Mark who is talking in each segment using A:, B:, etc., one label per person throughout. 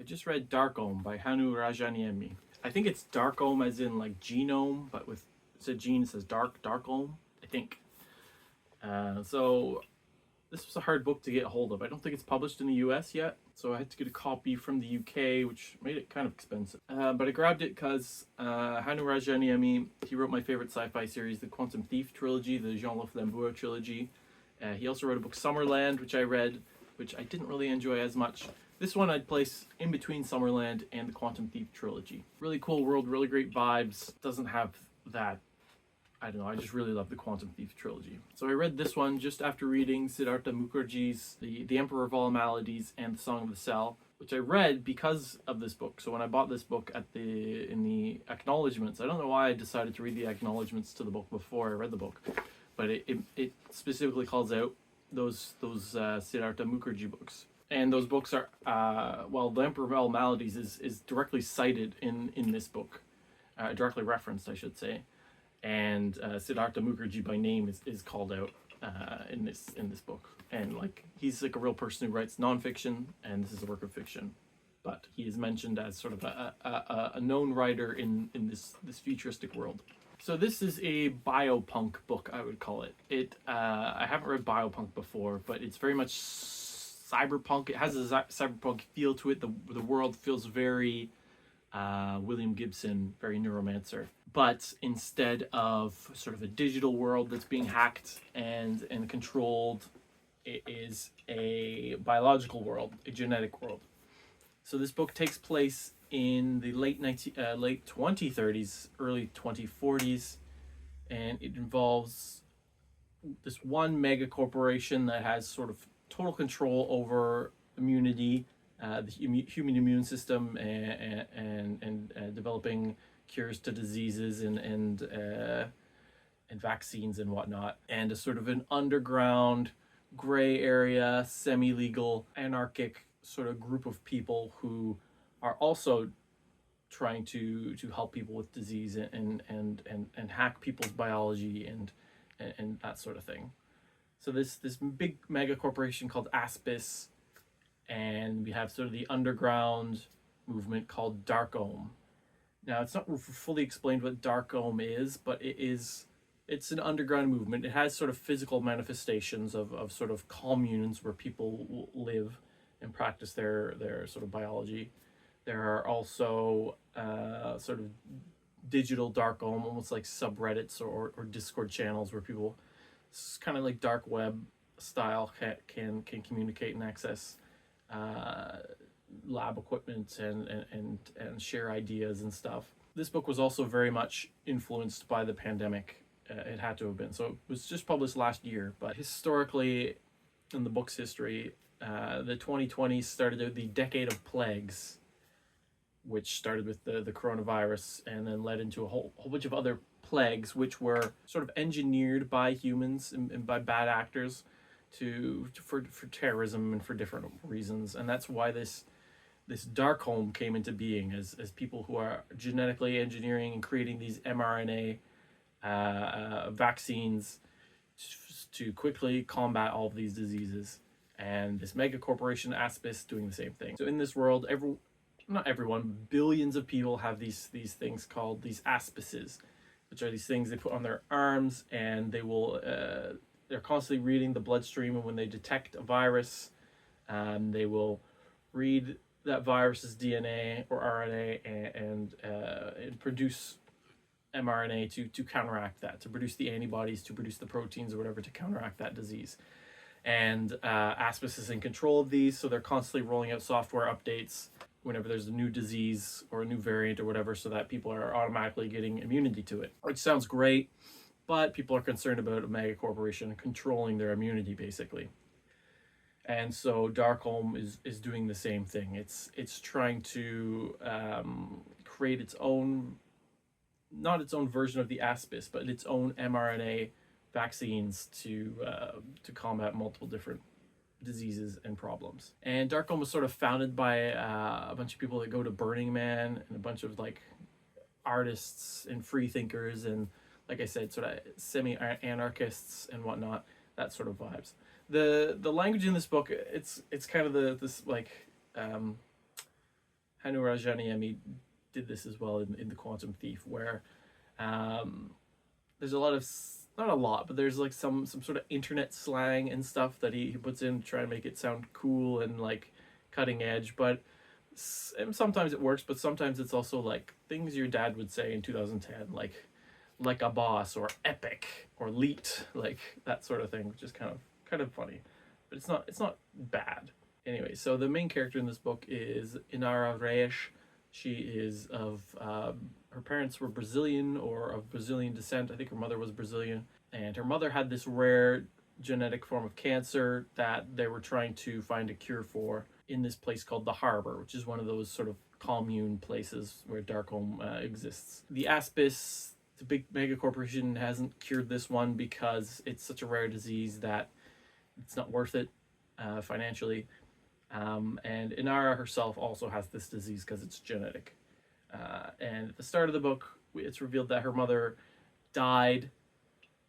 A: just read Darkome by Hannu Rajaniemi. I think it's Darkome as in like genome, but with it's a gene, it says Darkome, I think. So this was a hard book to get a hold of. I don't think it's published in the US yet, so I had to get a copy from the UK, which made it kind of expensive. But I grabbed it because Hannu Rajaniemi, he wrote my favorite sci-fi series, the Quantum Thief trilogy, the Jean-Luc Lambour trilogy. He also wrote a book, Summerland, which I read, which I didn't really enjoy as much. This one I'd place in between Summerland and the Quantum Thief trilogy. Really cool world, really great vibes. Doesn't have that, I don't know, I just really love the Quantum Thief trilogy. So I read this one just after reading Siddhartha Mukherjee's The Emperor of All Maladies and The Song of the Cell, which I read because of this book. So when I bought this book in the acknowledgements, I don't know why I decided to read the acknowledgements to the book before I read the book, but it specifically calls out those Siddhartha Mukherjee books. And those books are, The Emperor of All Maladies is directly cited in this book, directly referenced, I should say. And Siddhartha Mukherjee by name is called out in this book. And like he's like a real person who writes nonfiction, and this is a work of fiction. But he is mentioned as sort of a known writer in this futuristic world. So this is a biopunk book, I would call it. I haven't read biopunk before, but it's very much cyberpunk. It has a cyberpunk feel to it. The world feels very William Gibson, very Neuromancer. But instead of sort of a digital world that's being hacked and controlled, it is a biological world, a genetic world. So this book takes place in the late 2030s, early 2040s, and it involves this one mega corporation that has sort of total control over immunity, the human immune system, and developing cures to diseases and vaccines and whatnot, and a sort of an underground, gray area, semi-legal, anarchic sort of group of people who are also trying to help people with disease and hack people's biology and that sort of thing. So this big mega corporation called Aspis, and we have sort of the underground movement called Darkome. Now, it's not fully explained what Darkome is, but it's an underground movement. It has sort of physical manifestations of sort of communes where people live and practice their sort of biology. There are also sort of digital Darkome, almost like subreddits or Discord channels where people, it's kind of like dark web style, can communicate and access lab equipment and share ideas and stuff. This book was also very much influenced by the pandemic. It had to have been. So it was just published last year, but historically, in the book's history, the 2020s started out the decade of plagues, which started with the coronavirus and then led into a whole bunch of other plagues, which were sort of engineered by humans and by bad actors for terrorism and for different reasons. And that's why this Darkome came into being as people who are genetically engineering and creating these mRNA vaccines to quickly combat all of these diseases. And this mega corporation Aspis doing the same thing. So in this world, not everyone, billions of people have these things called these Aspises, which are these things they put on their arms, and they will they're constantly reading the bloodstream, and when they detect a virus, they will read that virus's DNA or RNA and produce mRNA to counteract that, to produce the antibodies, to produce the proteins or whatever to counteract that disease. And Aspis is in control of these, so they're constantly rolling out software updates whenever there's a new disease or a new variant or whatever, so that people are automatically getting immunity to it. Which sounds great, but people are concerned about a mega corporation controlling their immunity, basically. And so Darkome is doing the same thing. It's trying to create its own, not its own version of the Aspis, but its own mRNA vaccines to combat multiple different diseases and problems. And Darkome was sort of founded by a bunch of people that go to Burning Man and a bunch of like artists and free thinkers and, like I said, sort of semi-anarchists and whatnot, that sort of vibes. The language in this book, it's kind of this like Hannu Rajaniemi did this as well in The Quantum Thief, where there's a lot of, not a lot, but there's like some sort of internet slang and stuff that he puts in to try and make it sound cool and like cutting edge. But sometimes it works, but sometimes it's also like things your dad would say in 2010, like a boss or epic or leet, like that sort of thing, which is kind of funny, but it's not bad. Anyway, so the main character in this book is Inara Reyes. She is of her parents were Brazilian or of Brazilian descent. I think her mother was Brazilian, and her mother had this rare genetic form of cancer that they were trying to find a cure for in this place called the Harbor, which is one of those sort of commune places where Darkome exists. The Aspis, the big mega corporation, hasn't cured this one because it's such a rare disease that it's not worth it financially. And Inara herself also has this disease because it's genetic. And at the start of the book, it's revealed that her mother died,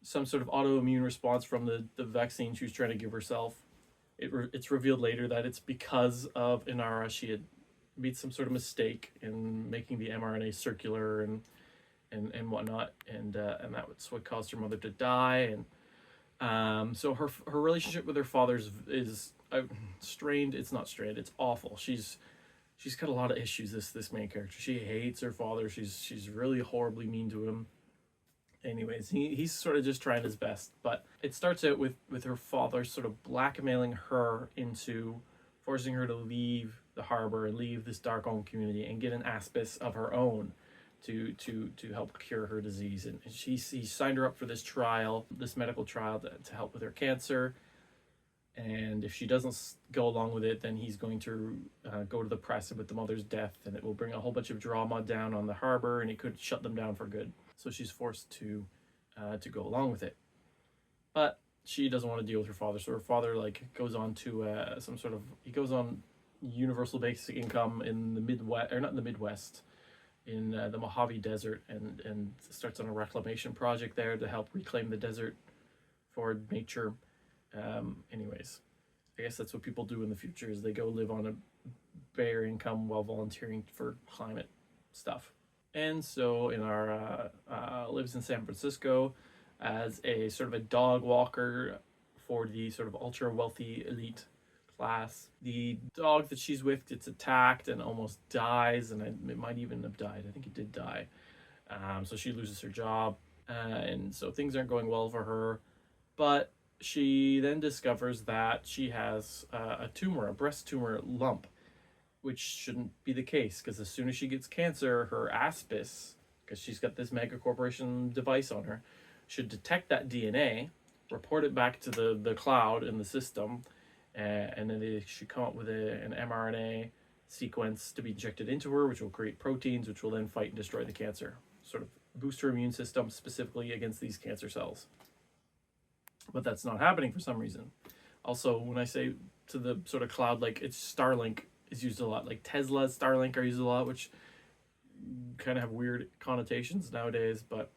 A: some sort of autoimmune response from the vaccine she was trying to give herself. It's revealed later that it's because of Inara. She had made some sort of mistake in making the mRNA circular and whatnot, and that's what caused her mother to die. And so her relationship with her father is strained. It's not strained. It's awful. She's got a lot of issues. This main character. She hates her father. She's really horribly mean to him. Anyways, he's sort of just trying his best. But it starts out with her father sort of blackmailing her into forcing her to leave the harbor and leave this Darkome community and get an Aspis of her own to help cure her disease. And he signed her up for this medical trial to help with her cancer. And if she doesn't go along with it, then he's going to go to the press with the mother's death, and it will bring a whole bunch of drama down on the harbor, and it could shut them down for good. So she's forced to go along with it. But she doesn't want to deal with her father, so her father goes on to he goes on universal basic income in the Midwest, or not in the Midwest, in the Mojave Desert, and starts on a reclamation project there to help reclaim the desert for nature. Anyways, I guess that's what people do in the future, is they go live on a bare income while volunteering for climate stuff. And so Inara lives in San Francisco as a sort of a dog walker for the sort of ultra wealthy elite class. The dog that she's with gets attacked and almost dies, and it might even have died. I think it did die. So she loses her job, and so things aren't going well for her. But she then discovers that she has a breast tumor lump, which shouldn't be the case, because as soon as she gets cancer, her Aspis, because she's got this mega corporation device on her, should detect that DNA, report it back to the cloud in the system, and then they should come up with an mRNA sequence to be injected into her, which will create proteins, which will then fight and destroy the cancer, sort of boost her immune system specifically against these cancer cells. But that's not happening for some reason. Also, when I say to the sort of cloud, like, it's Starlink is used a lot, like Tesla, Starlink are used a lot, which kind of have weird connotations nowadays. But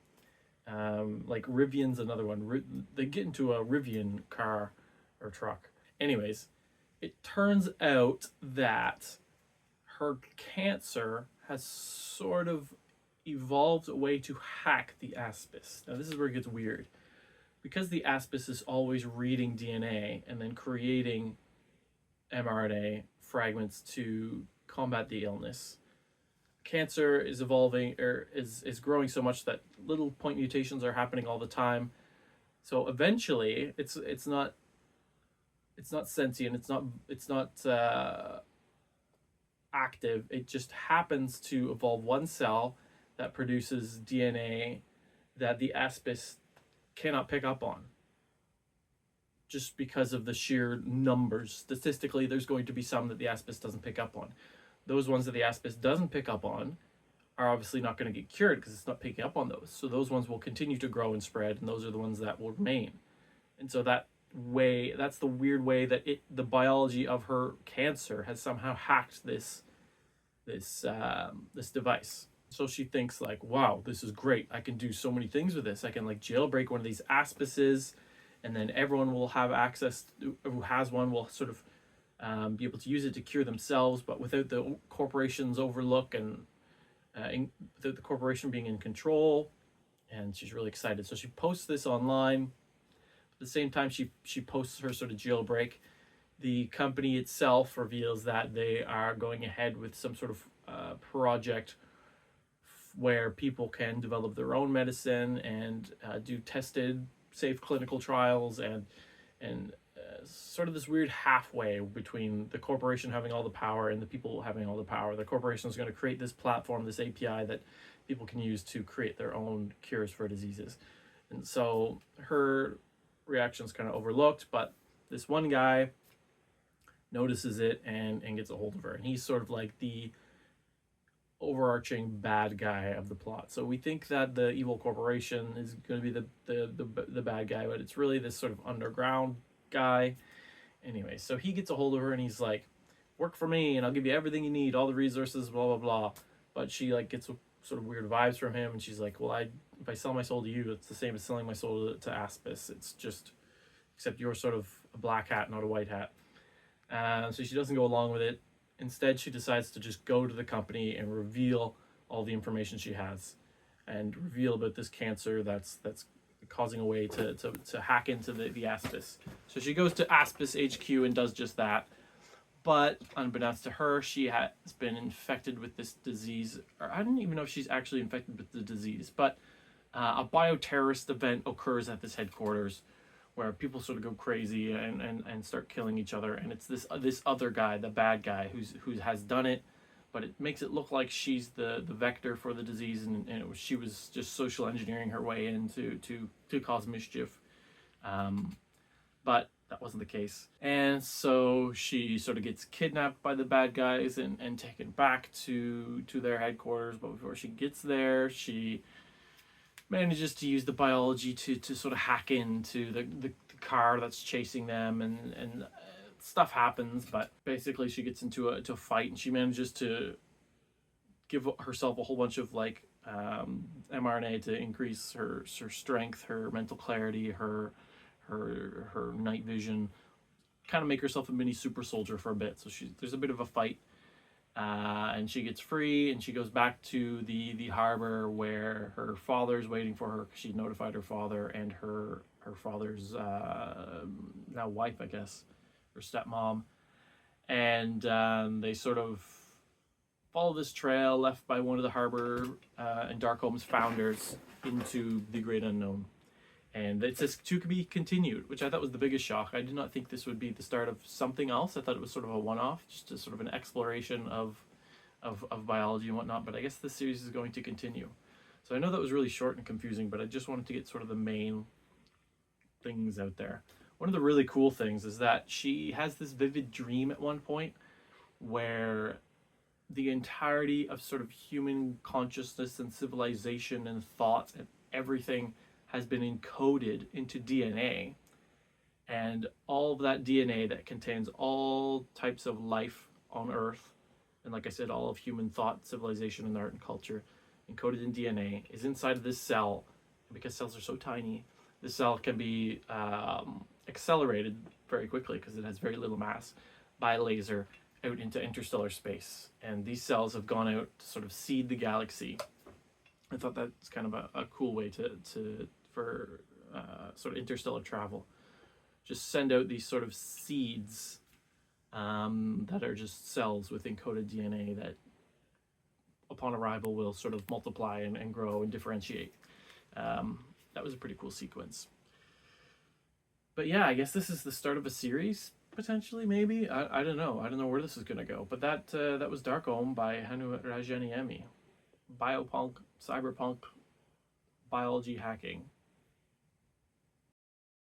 A: like Rivian's another one. They get into a Rivian car or truck. Anyways, it turns out that her cancer has sort of evolved a way to hack the Aspis. Now this is where it gets weird. Because the Aspis is always reading DNA and then creating mRNA fragments to combat the illness, cancer is evolving, or is growing so much that little point mutations are happening all the time. So eventually, it's not sentient. It's not active. It just happens to evolve one cell that produces DNA that the Aspis cannot pick up on, just because of the sheer numbers. Statistically, there's going to be some that the Aspis doesn't pick up on. Those ones that the Aspis doesn't pick up on are obviously not going to get cured because it's not picking up on those. So those ones will continue to grow and spread, and those are the ones that will remain. And so that's the weird way that the biology of her cancer has somehow hacked this device. So she thinks like, wow, this is great. I can do so many things with this. I can like jailbreak one of these Aspises, and then everyone will have access, who has one will sort of be able to use it to cure themselves, but without the corporation's overlook and without the corporation being in control. And she's really excited. So she posts this online. At the same time, she posts her sort of jailbreak. The company itself reveals that they are going ahead with some sort of project where people can develop their own medicine and do tested, safe clinical trials, and sort of this weird halfway between the corporation having all the power and the people having all the power. The corporation is going to create this platform, this API that people can use to create their own cures for diseases. And so her reaction is kind of overlooked, but this one guy notices it and gets a hold of her. And he's sort of like the overarching bad guy of the plot. So we think that the evil corporation is going to be the bad guy, but it's really this sort of underground guy. Anyway, so he gets a hold of her and he's like, work for me and I'll give you everything you need, all the resources, blah blah blah. But she like gets sort of weird vibes from him, and she's like, well, if I sell my soul to you, it's the same as selling my soul to Aspis. It's just, except you're sort of a black hat, not a white hat. So she doesn't go along with it. Instead, she decides to just go to the company and reveal all the information she has, and reveal about this cancer that's causing a way to hack into the Aspis. So she goes to Aspis HQ and does just that. But unbeknownst to her, she has been infected with this disease. Or I don't even know if she's actually infected with the disease, but a bioterrorist event occurs at this headquarters where people sort of go crazy and start killing each other. And it's this other guy, the bad guy, who has done it, but it makes it look like she's the vector for the disease, and she was just social engineering her way in to cause mischief. But that wasn't the case. And so she sort of gets kidnapped by the bad guys and taken back to their headquarters. But before she gets there, she manages to use the biology to sort of hack into the car that's chasing them, and stuff happens. But basically she gets into a fight, and she manages to give herself a whole bunch of like mRNA to increase her strength, her mental clarity, her night vision, kind of make herself a mini super soldier for a bit. So there's a bit of a fight, and she gets free, and she goes back to the harbor where her father's waiting for her, because she notified her father and her father's now wife, I guess, her stepmom, and they sort of follow this trail left by one of the harbor and Darkome's founders into the great unknown. And it says to be continued, which I thought was the biggest shock. I did not think this would be the start of something else. I thought it was sort of a one-off, just a sort of an exploration of biology and whatnot. But I guess this series is going to continue. So I know that was really short and confusing, but I just wanted to get sort of the main things out there. One of the really cool things is that she has this vivid dream at one point where the entirety of sort of human consciousness and civilization and thought and everything has been encoded into DNA, and all of that DNA that contains all types of life on Earth, and like I said, all of human thought, civilization, and art and culture encoded in DNA is inside of this cell. And because cells are so tiny, the cell can be accelerated very quickly, because it has very little mass, by laser out into interstellar space. And these cells have gone out to sort of seed the galaxy. I thought that's kind of a cool way for sort of interstellar travel. Just send out these sort of seeds that are just cells with encoded DNA that upon arrival will sort of multiply and grow and differentiate. That was a pretty cool sequence. But yeah, I guess this is the start of a series, potentially, maybe. I don't know. I don't know where this is going to go. But that was Darkome by Hannu Rajaniemi. Biopunk, cyberpunk, biology hacking.